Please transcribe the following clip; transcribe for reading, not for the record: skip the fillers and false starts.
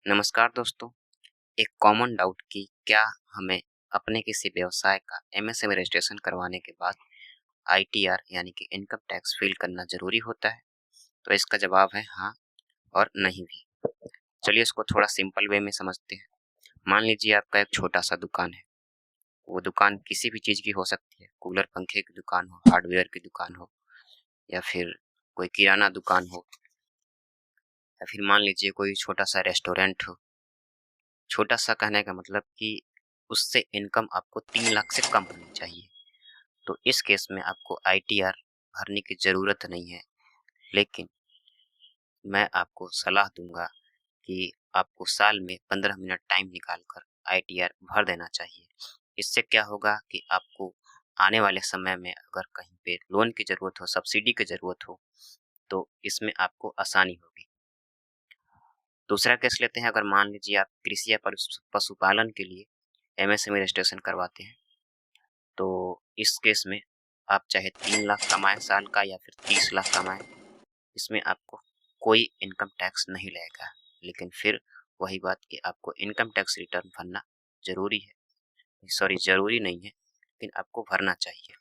नमस्कार दोस्तों। एक कॉमन डाउट कि क्या हमें अपने किसी व्यवसाय का एमएसएमई रजिस्ट्रेशन करवाने के बाद आईटीआर यानी कि इनकम टैक्स फ़ील करना ज़रूरी होता है? तो इसका जवाब है हाँ और नहीं भी। चलिए इसको थोड़ा सिंपल वे में समझते हैं। मान लीजिए आपका एक छोटा-सा दुकान है। वो दुकान किसी भी चीज़ की हो सकती है, कूलर पंखे की दुकान हो, हार्डवेयर की दुकान हो या फिर कोई किराना दुकान हो या फिर मान लीजिए कोई छोटा-सा रेस्टोरेंट हो। छोटा-सा कहने का मतलब कि उससे इनकम आपको 3 लाख से कम होनी चाहिए। तो इस केस में आपको आईटीआर भरने की ज़रूरत नहीं है। लेकिन मैं आपको सलाह दूँगा कि आपको साल में 15 मिनट टाइम निकाल कर आईटीआर भर देना चाहिए। इससे क्या होगा कि आपको आने वाले समय में अगर कहीं पे लोन की ज़रूरत हो, सब्सिडी की ज़रूरत हो, तो इसमें आपको आसानी होगी। दूसरा केस लेते हैं, अगर मान लीजिए आप कृषि या पशुपालन के लिए एमएसएमई रजिस्ट्रेशन करवाते हैं, तो इस केस में आप चाहे 3 लाख कमाएँ साल का या फिर 30 लाख कमाएँ, इसमें आपको कोई इनकम टैक्स नहीं लगेगा। लेकिन फिर वही बात कि आपको इनकम टैक्स रिटर्न भरना ज़रूरी है। सॉरी ज़रूरी नहीं है, लेकिन आपको भरना चाहिए।